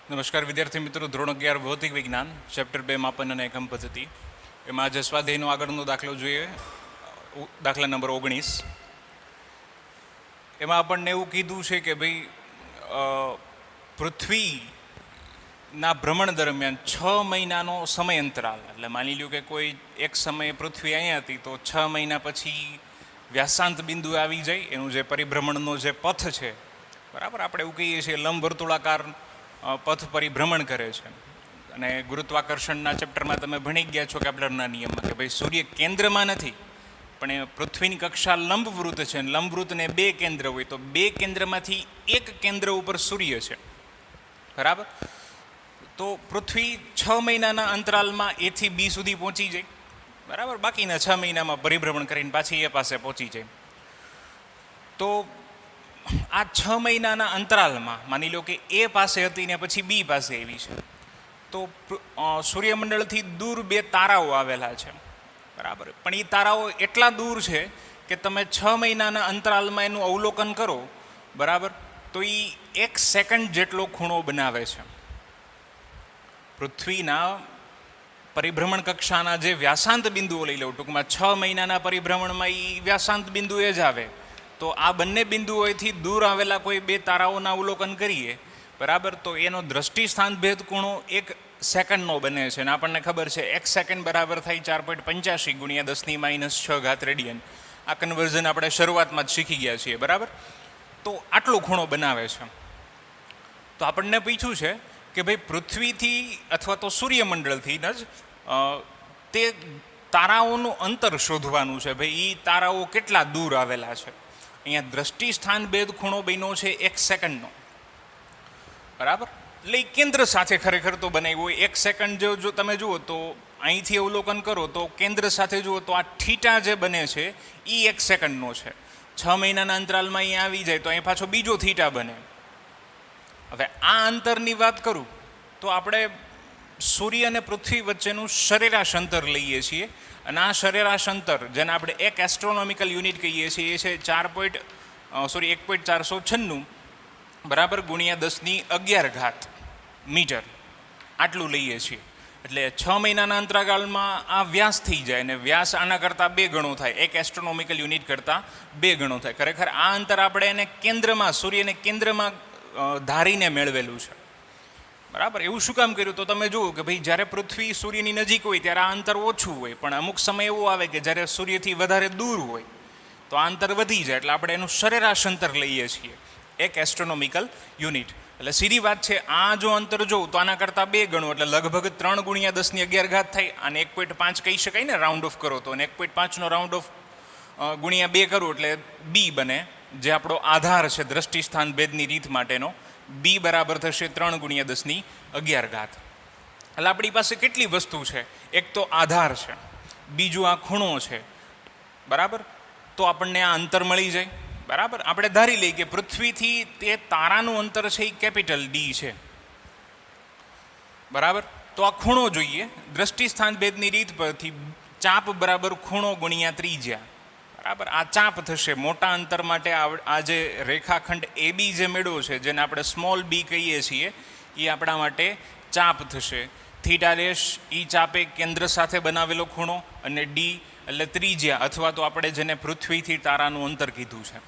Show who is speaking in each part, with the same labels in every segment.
Speaker 1: નમસ્કાર વિદ્યાર્થી મિત્રો, ધોરણ 11 ભૌતિક વિજ્ઞાન ચેપ્ટર 2 માપન અને એકમ પદ્ધતિ. એમાં આજે સ્વાધ્યાયનો આગળનો દાખલો જોઈએ, દાખલા નંબર 19. એમાં આપણને એવું કીધું છે કે ભાઈ પૃથ્વીના ભ્રમણ દરમિયાન 6 મહિનાનો સમય અંતરાલ, એટલે માની લ્યો કે કોઈ એક સમયે પૃથ્વી અહીંયા હતી તો 6 મહિના પછી વ્યાસાંત બિંદુ આવી જાય, એનું જે પરિભ્રમણનો જે પથ છે, બરાબર, આપણે એવું કહીએ છીએ લંબ વર્તુળાકાર પથ પરિભ્રમણ કરે છે. અને ગુરુત્વાકર્ષણના ચેપ્ટરમાં તમે ભણી ગયા છો કેપ્લરના નિયમમાં કે ભાઈ સૂર્ય કેન્દ્રમાં નથી, પણ એ પૃથ્વીની કક્ષા લંબવૃત્ત છે. લંબવૃત્તને 2 કેન્દ્ર હોય તો 2 કેન્દ્રમાંથી એક કેન્દ્ર ઉપર સૂર્ય છે, બરાબર. તો પૃથ્વી 6 મહિનાના અંતરાલમાં A થી B સુધી પહોંચી જાય, બરાબર. બાકીના 6 મહિનામાં પરિભ્રમણ કરીને પાછી એ પાસે પહોંચી જાય. તો આ 6 મહિનાના અંતરાલમાં માની લો કે A પાસે હતી ને પછી B પાસે આવી છે, તો સૂર્યમંડળથી દૂર 2 તારાઓ આવેલા છે, બરાબર. પણ એ તારાઓ એટલા દૂર છે કે તમે 6 મહિનાના અંતરાલમાં એનું અવલોકન કરો, બરાબર, તો એ 1 સેકન્ડ જેટલો ખૂણો બનાવે છે. પૃથ્વીના પરિભ્રમણ કક્ષાના જે વ્યાસાંત બિંદુઓ લઈ લો, ટૂંકમાં 6 મહિનાના પરિભ્રમણમાં એ વ્યાસાંત બિંદુ એ જ આવે. તો આ બંને બિંદુઓથી દૂર આવેલા કોઈ 2 તારાઓના અવલોકન કરીએ, બરાબર, તો એનો દ્રષ્ટિ સ્થાન ભેદ ખૂણો 1 સેકન્ડનો બને છે. અને આપણને ખબર છે 1 સેકન્ડ બરાબર થાય 4.85 × 10⁻6 રેડિયન. આ કન્વર્ઝન આપણે શરૂઆતમાં જ શીખી ગયા છીએ, બરાબર. તો આટલો ખૂણો બનાવે છે. તો આપણને પૂછ્યું છે કે ભાઈ પૃથ્વીથી અથવા તો સૂર્યમંડળથી જ તે તારાઓનું અંતર શોધવાનું છે. ભાઈ એ તારાઓ કેટલા દૂર આવેલા છે. અહીંયા દ્રષ્ટિ સ્થાન ભેદ ખૂણો બન્યો છે 1 સેકન્ડનો, બરાબર. એટલે કેન્દ્ર સાથે ખરેખર તો બનાવ્યું હોય. 1 સેકન્ડ જો તમે જુઓ તો અહીંથી અવલોકન કરો તો કેન્દ્ર સાથે જુઓ તો આ થીટા જે બને છે એ 1 સેકન્ડનો છે. 6 મહિનાના અંતરાલમાં અહીંયા આવી જાય તો અહીં પાછો બીજો થીટા બને. હવે આ અંતરની વાત કરું તો આપણે સૂર્ય અને પૃથ્વી વચ્ચેનું સરેરાશ અંતર લઈએ છીએ. અને આ સરેરાશ અંતર, જેને આપણે એક એસ્ટ્રોનોમિકલ યુનિટ કહીએ છીએ, એ છે 1.496 બરાબર × 10⁻11 મીટર. આટલું લઈએ છીએ. એટલે 6 મહિનાના અંતરાલમાં આ વ્યાસ થઈ જાય, અને વ્યાસ આના કરતાં 2 ગણો થાય, એક એસ્ટ્રોનોમિકલ યુનિટ કરતાં 2 ગણો થાય. ખરેખર આ અંતર આપણે એને કેન્દ્રમાં, સૂર્યને કેન્દ્રમાં ધારીને મેળવેલું છે, બરાબર. એવું શું કામ કર્યું? તો તમે જુઓ કે ભાઈ જ્યારે પૃથ્વી સૂર્યની નજીક હોય ત્યારે આ અંતર ઓછું હોય, પણ અમુક સમય એવો આવે કે જ્યારે સૂર્યથી વધારે દૂર હોય તો આ અંતર વધી જાય. એટલે આપણે એનું સરેરાશ અંતર લઈએ છીએ, એક એસ્ટ્રોનોમિકલ યુનિટ. એટલે સીધી વાત છે, આ જો અંતર જોઉં તો આના કરતાં 2 ગણું, એટલે લગભગ 3 × 10⁻11 થાય. અને 1.5 કહી શકાય ને, રાઉન્ડ ઓફ કરો તો. અને 1.5નો રાઉન્ડ ઓફ × 2 કરું એટલે B બને, જે આપણો આધાર છે દ્રષ્ટિ સ્થાન ભેદની રીત માટેનો. B બરાબર થશે 3 × 10⁻11. એટલે આપણી પાસે કેટલી વસ્તુ છે? એક તો આધાર છે, બીજું આ ખૂણો છે, બરાબર. તો આપણને આ અંતર મળી જાય, બરાબર. આપણે ધારી લઈએ કે પૃથ્વીથી તે તારાનું અંતર છે એ કેપિટલ D છે, બરાબર. તો આ ખૂણો જોઈએ દ્રષ્ટિ સ્થાન ભેદની રીત પરથી. ચાપ બરાબર ખૂણો × ત્રિજ્યા, બરાબર. આ ચાપ થશે. મોટા અંતર માટે આ જે રેખાખંડ AB જે મેળવ્યો છે, જેને આપણે સ્મોલ b કહીએ છીએ, એ આપણા માટે ચાપ થશે. θ' એ ચાપે કેન્દ્ર સાથે બનાવેલો ખૂણો, અને D એટલે ત્રિજ્યા, અથવા તો આપણે જેને પૃથ્વીથી તારાનું અંતર કીધું છે.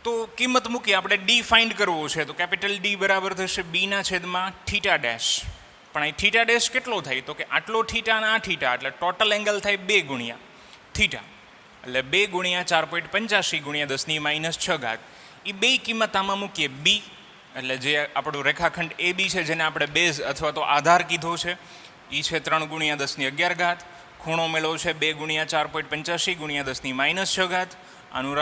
Speaker 1: તો કિંમત મૂકી આપણે D ફાઇન્ડ કરવો છે, તો કેપિટલ D બરાબર થશે B/θ'. પણ અહીં θ' કેટલો થાય? તો કે આટલો થીટા અને આ થીટા, એટલે ટોટલ એંગલ થાય 2 × θ, એટલે 2 × 4.85 × 10⁻6. એ 2 કિંમત આમાં મૂકીએ. B એટલે જે આપણું રેખાખંડ AB છે, જેને આપણે બેઝ અથવા તો આધાર કીધો છે, એ છે 3 × 10⁻11. ખૂણો મેળવો છે 2 × 4.85 × 10⁻6. આનું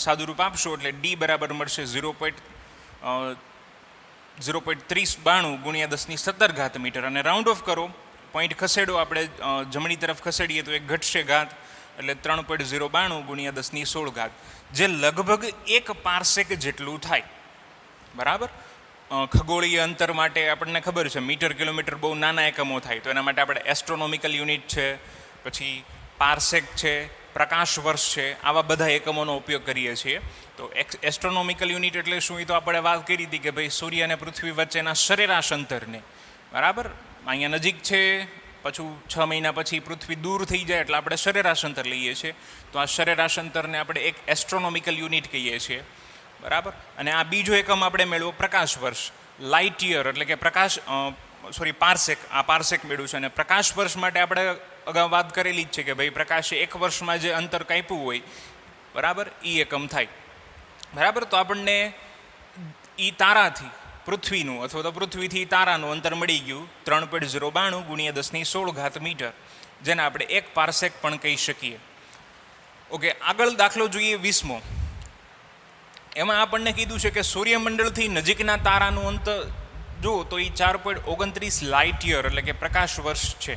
Speaker 1: સાદું રૂપ આપશો એટલે D બરાબર મળશે 0.3092 × 10⁻17 મીટર. અને રાઉન્ડ ઓફ કરો, પોઈન્ટ ખસેડો, આપણે જમણી તરફ ખસેડીએ તો એક ઘટશે ઘાત, એટલે 3.092 × 10⁻16, જે લગભગ 1 પાર્સેક જેટલું થાય, બરાબર. ખગોળીય અંતર માટે આપણને ખબર છે મીટર કિલોમીટર બહુ નાના એકમો થાય, તો એના માટે આપણે એસ્ટ્રોનોમિકલ યુનિટ છે, પછી પાર્સેક છે, પ્રકાશ વર્ષ છે, આવા બધા એકમોનો ઉપયોગ કરીએ છીએ. તો એસ્ટ્રોનોમિકલ યુનિટ એટલે શું, એ તો આપણે વાત કરી હતી કે ભાઈ સૂર્ય અને પૃથ્વી વચ્ચેના સરેરાશ અંતરને, બરાબર, અહીંયા નજીક છે, પાછું 6 મહિના પછી પૃથ્વી દૂર થઈ જાય એટલે આપણે સરેરાશ અંતર લઈએ છીએ. તો આ સરેરાશ અંતરને આપણે એક એસ્ટ્રોનોમિકલ યુનિટ કહીએ છીએ, બરાબર. અને આ બીજો એકમ આપણે મેળવો પ્રકાશ વર્ષ, લાઇટ યર એટલે કે પારસેક. આ પારસેક મેળવ્યું છે. અને પ્રકાશ વર્ષ માટે આપણે અગાઉ વાત કરેલી જ છે કે ભાઈ પ્રકાશે એક વર્ષમાં જે અંતર કાપ્યું હોય, બરાબર, એ એકમ થાય, બરાબર. તો આપણને એ તારાથી પૃથ્વીનું અથવા તો પૃથ્વીથી તારાનું અંતર મળી ગયું 3.092 × 10⁻16 મીટર, જેને આપણે એક પારસેક પણ કહી શકીએ. ઓકે, આગળ દાખલો જોઈએ 20મો. એમાં આપણને કીધું છે કે સૂર્યમંડળથી નજીકના તારાનું અંતર જુઓ તો એ 4.29 લાઇટ યર એટલે કે પ્રકાશ વર્ષ છે.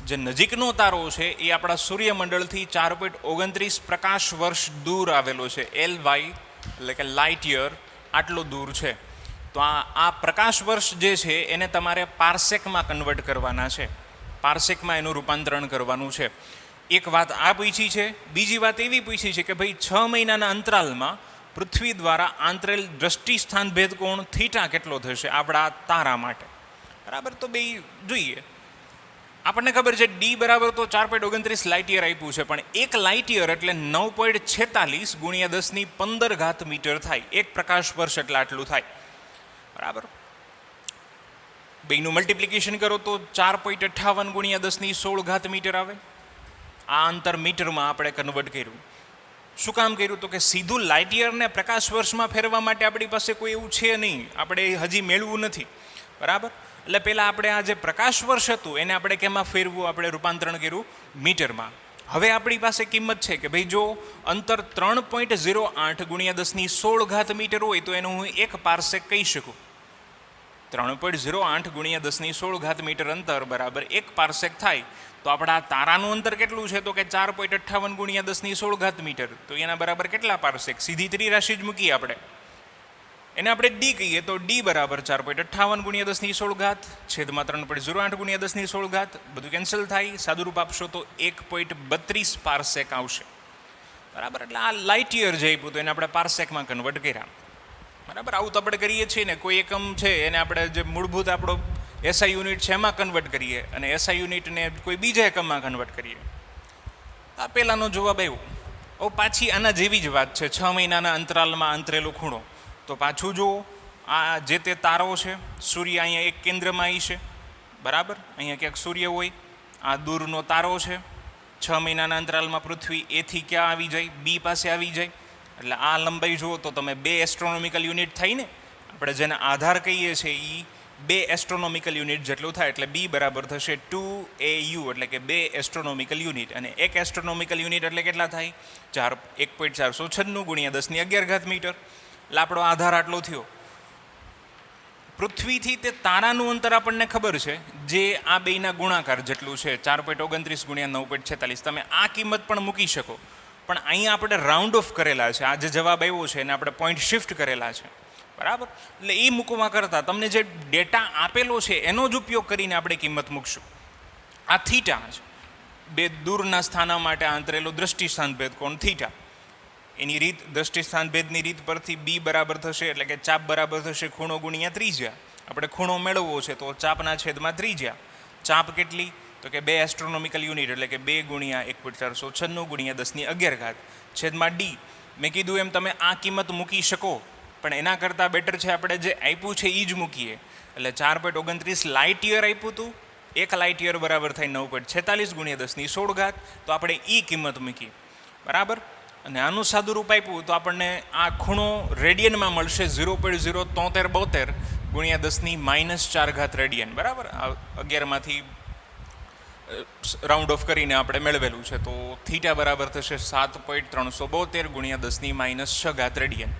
Speaker 1: જે નજીકનો તારો છે એ આપણા સૂર્યમંડળથી 4.29 પ્રકાશ વર્ષ દૂર આવેલો છે. LY એટલે કે લાઇટ યર આટલો દૂર છે. તો આ પ્રકાશ વર્ષ જે છે એને તમારે પારસેકમાં કન્વર્ટ કરવાના છે, પારસેકમાં એનું રૂપાંતરણ કરવાનું છે. એક વાત આ પૂછી છે. બીજી વાત એવી પૂછી છે કે ભાઈ 6 મહિનાના અંતરાલમાં પૃથ્વી દ્વારા આંતરેલ દ્રષ્ટિ સ્થાન ભેદ કોણ થીટા કેટલો થશે આપણા તારા માટે, બરાબર. તો બે જોઈએ. આપણને ખબર છે ડી બરાબર તો 4.29 લાઇટ યર આપ્યું છે, પણ એક લાઇટ યર એટલે 9.46 × 10⁻15 મીટર થાય. એક પ્રકાશ વર્ષ એટલે આટલું થાય, બરાબર. બેનું મલ્ટિપ્લિકેશન કરો તો 4.58 × 10⁻16 મીટર આવે. આ અંતર મીટરમાં આપણે કન્વર્ટ કર્યું. શું કામ કર્યું? તો કે સીધું લાઇટ યરને પ્રકાશ વર્ષમાં ફેરવા માટે આપણી પાસે કોઈ એવું છે નહીં, આપણે હજી મેળવું નથી, બરાબર. એટલે પહેલાં આપણે આ જે પ્રકાશ વર્ષ હતું એને આપણે કેમાં ફેરવું, આપણે રૂપાંતરણ કર્યું મીટરમાં. હવે આપણી પાસે કિંમત છે કે ભાઈ જો અંતર 3.08 × 10⁻16 મીટર હોય તો એનું હું એક પારસેક કહી શકું. 3.08 × 10⁻16 મીટર અંતર બરાબર એક પારસેક થાય. તો આપણા તારાનું અંતર કેટલું છે? તો કે 4.58 × 10⁻16 મીટર. તો એના બરાબર કેટલા પારસેક? સીધી ત્રિરાશિ જ મૂકીએ આપણે, એને આપણે ડી કહીએ. તો ડી બરાબર 4.58 × 10⁻16 છેદમાં 3.08 × 10⁻16. બધું કેન્સલ થાય. સાદુરૂપ આપશો તો 1.32 પારસેક આવશે, બરાબર. એટલે આ લાઇટ યર જે આપ્યું તો એને આપણે પારસેકમાં કન્વર્ટ કર્યા, બરાબર. આવું તો આપણે કરીએ છીએ ને. કોઈ એકમ છે એને આપણે જે મૂળભૂત આપણો એસઆઈ યુનિટ છે એમાં કન્વર્ટ કરીએ અને એસઆઈ યુનિટને કોઈ બીજા એકમમાં કન્વર્ટ કરીએ. આ પહેલાંનો જવાબ આવ્યો. હવે પાછી આના જેવી જ વાત છે. 6 મહિનાના અંતરાલમાં અંતરેલો ખૂણો. તો પાછું જુઓ, આ જે તે તારો છે, સૂર્ય અહીંયા એક કેન્દ્રમાં આવી છે, બરાબર. અહીંયા ક્યાંક સૂર્ય હોય, આ દૂરનો તારો છે. 6 મહિનાના અંતરાલમાં પૃથ્વી એથી ક્યાં આવી જાય? બી પાસે આવી જાય. એટલે આ લંબાઈ જુઓ તો તમે 2 એસ્ટ્રોનોમિકલ યુનિટ થઈ ને. આપણે જેને આધાર કહીએ છીએ એ 2 એસ્ટ્રોનોમિકલ યુનિટ જેટલું થાય. એટલે બી બરાબર થશે 2AU એટલે કે 2 એસ્ટ્રોનોમિકલ યુનિટ. અને એક એસ્ટ્રોનોમિકલ યુનિટ એટલે કેટલા થાય? 1.496 × 10⁻11 મીટર. એટલે આપણો આધાર આટલો થયો. પૃથ્વીથી તે તારાનું અંતર આપણને ખબર છે જે આ બેના ગુણાકાર જેટલું છે, 4.29 × 9.46. તમે આ કિંમત પણ મૂકી શકો, પણ અહીંયા આપણે રાઉન્ડ ઓફ કરેલા છે. આ જે જવાબ આવ્યો છે એને આપણે પોઈન્ટ શિફ્ટ કરેલા છે, બરાબર. એટલે એ મૂકવા કરતાં તમને જે ડેટા આપેલો છે એનો જ ઉપયોગ કરીને આપણે કિંમત મૂકશું. આ થીટા છે, બે દૂરના સ્થાના માટે આંતરેલો દ્રષ્ટિસ્થાન ભેદ કોણ થીટા. એની રીત, દ્રષ્ટિસ્થાન ભેદની રીત પરથી બી બરાબર થશે એટલે કે ચાપ બરાબર થશે ખૂણો ગુણ્યા ત્રિજ્યા. આપણે ખૂણો મેળવવો છે તો ચાપના છેદમાં ત્રિજ્યા. ચાપ કેટલી? તો કે 2 એસ્ટ્રોનોમિકલ યુનિટ એટલે કે 2 × 1.496 × 10⁻11 છેદમાં ડી. મેં કીધું એમ તમે આ કિંમત મૂકી શકો, પણ એના કરતાં બેટર છે આપણે જે આપ્યું છે એ જ મૂકીએ. એટલે 4.29 લાઇટ યર આપ્યું હતું. એક લાઇટ યર બરાબર થાય 9.46 × 10⁻16. તો આપણે એ કિંમત મૂકી, બરાબર. અને આનું સાદુરૂપ આપ્યું તો આપણને આ ખૂણો રેડિયનમાં મળશે 0.07372 × 10⁻⁴ રેડિયન, બરાબર. 11માંથી રાઉન્ડ ઓફ કરીને આપણે મેળવેલું છે. તો થીટા બરાબર થશે 7.372 × 10⁻6 રેડિયન.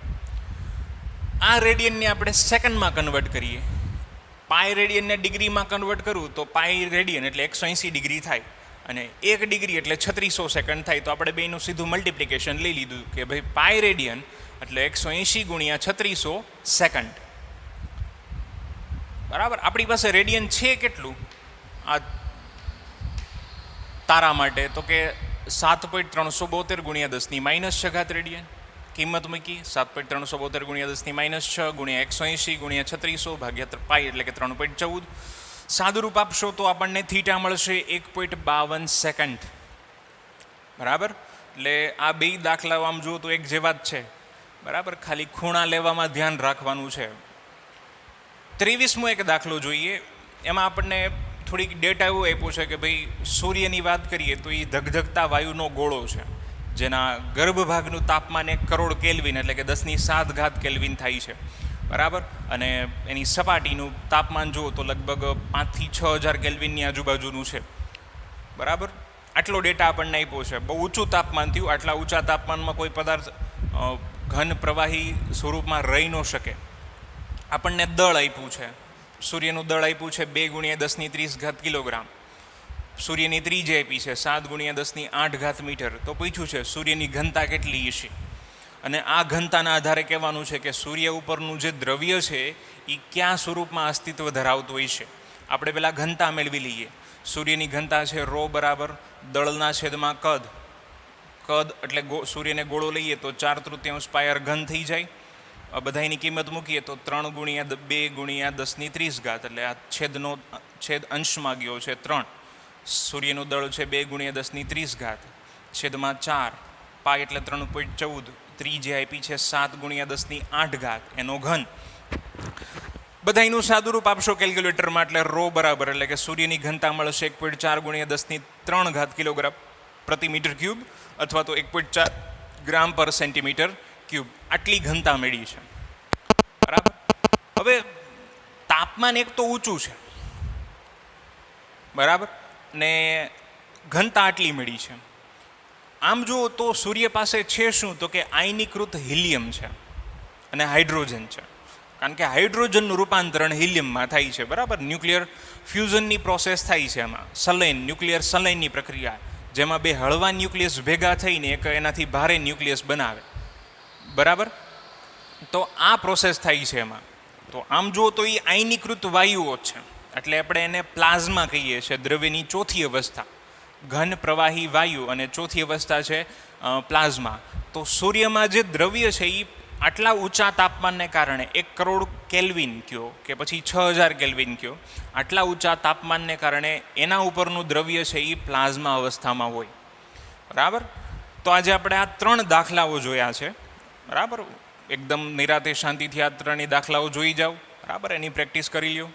Speaker 1: આ રેડિયનને આપણે સેકન્ડમાં કન્વર્ટ કરીએ. પાય રેડિયનને ડિગ્રીમાં કન્વર્ટ કરું તો પાય રેડિયન એટલે 180 ડિગ્રી થાય અને 1 ડિગ્રી એટલે 3600 સેકન્ડ થાય. તો આપણે બેનું સીધું મલ્ટિપ્લિકેશન લઈ લીધું કે ભાઈ પાય રેડિયન એટલે 180 × 3600 સેકન્ડ, બરાબર. આપણી પાસે રેડિયન છે કેટલું આ તારા માટે? તો કે 7.372 ગુણ્યા 10⁻6 ઘાત રેડિયન. કિંમત મૂકી 7.372 ગુણ્યા 10⁻6 ગુણ્યા 180 ગુણ્યા 3600 ભાગ્યા પાઈ એટલે કે 3.14. સાદુરૂપ આપશો તો આપણને થીટા મળશે 1.52 સેકન્ડ. બરાબર. એટલે આ બે દાખલાઓ આમ જુઓ તો એક જેવા જ છે. બરાબર, ખાલી ખૂણા લેવામાં ધ્યાન રાખવાનું છે. 23મો એક દાખલો જોઈએ. એમાં આપણને થોડીક ડેટા એવું આપ્યું છે કે ભાઈ સૂર્યની વાત કરીએ તો એ ધગધગતા વાયુનો ગોળો છે જેના ગર્ભભાગનું તાપમાન 1 કરોડ કેલ્વિન એટલે કે 10⁷ ઘાત કેલ્વિન થાય છે. બરાબર. અને એની સપાટીનું તાપમાન જુઓ તો લગભગ 5 થી 6000 કેલ્વિનની આજુબાજુનું છે. બરાબર. આટલો ડેટા આપણને આપ્યો છે. બહુ ઊંચું તાપમાન થયું. આટલા ઊંચા તાપમાનમાં કોઈ પદાર્થ ઘન પ્રવાહી સ્વરૂપમાં રહી ન શકે. આપણને દળ આપ્યું છે. સૂર્યનું દળ આપ્યું છે 2 ગુણ્યા 10⁻30 ઘાત કિલોગ્રામ. સૂર્યની ત્રિજ્યા આપી છે 7 ગુણ્યા 10⁸ ઘાત મીટર. તો પૂછ્યું છે સૂર્યની ઘનતા કેટલી હશે. અને આ ઘનતાના આધારે કહેવાનું છે કે સૂર્ય ઉપરનું જે દ્રવ્ય છે એ કયા સ્વરૂપમાં અસ્તિત્વ ધરાવતું હોય છે. આપણે પહેલાં ઘનતા મેળવી લઈએ. સૂર્યની ઘનતા છે ρ બરાબર દળના છેદમાં કદ. કદ એટલે સૂર્યને ગોળો લઈએ તો 4/3 પાયર ઘન થઈ જાય. બધાની કિંમત મૂકીએ તો 3 ગુણ્યા 2 ગુણ્યા 10⁻30 ઘાત એટલે આ છેદ અંશમાં ગયો છે 3. સૂર્યનું દળ છે 2 ગુણ્યા 10⁻30 ઘાત છેદમાં 4 પાય એટલે 3.14. ત્રિજ્યા આપી છે 7 ગુણ્યા 10⁸ ઘાત એનો ઘન. બધાનું સાદુરૂપ આપશો કેલ્ક્યુલેટરમાં એટલે ρ બરાબર એટલે કે સૂર્યની ઘનતા મળશે 1.4 ગુણ્યા 10⁻³ ઘાત કિલોગ્રામ પ્રતિ મીટર ક્યુબ અથવા તો 1.4 ગ્રામ પર સેન્ટીમીટર ક્યુબ. આટલી ઘનતા મળી છે. બરાબર. હવે તાપમાન એક તો ઊંચું છે. બરાબર. ને ઘનતા આટલી મળી છે. આમ જુઓ તો સૂર્ય પાસે છે શું તો કે આયનીકૃત હિલિયમ છે અને હાઇડ્રોજન છે. કારણ કે હાઇડ્રોજનનું રૂપાંતરણ હિલિયમમાં થાય છે. બરાબર. ન્યુક્લિયર ફ્યુઝનની પ્રોસેસ થાય છે એમાં. ન્યુક્લિયર સલાઇનની પ્રક્રિયા જેમાં બે હળવા ન્યુક્લિયસ ભેગા થઈને એક એનાથી ભારે ન્યુક્લિયસ બનાવે. બરાબર. તો આ પ્રોસેસ થાય છે એમાં. તો આમ જુઓ તો એ આયનીકૃત વાયુઓ છે એટલે આપણે એને પ્લાઝમા કહીએ છીએ. દ્રવ્યની ચોથી અવસ્થા ઘન પ્રવાહી વાયુ અને ચોથી અવસ્થા છે પ્લાઝમા. તો સૂર્યમાં જે દ્રવ્ય છે એ આટલા ઊંચા તાપમાનને કારણે 1 કરોડ કેલ્વિન કયો કે પછી 6000 કેલ્વિન કયો આટલા ઊંચા તાપમાનને કારણે એના ઉપરનું દ્રવ્ય છે એ પ્લાઝમા અવસ્થામાં હોય. બરાબર. તો આજે આપણે આ 3 દાખલાઓ જોયા છે. બરાબર. એકદમ નિરાતે શાંતિથી આ 3 દાખલાઓ જોઈ જાઓ. બરાબર. એની પ્રેક્ટિસ કરી લ્યો.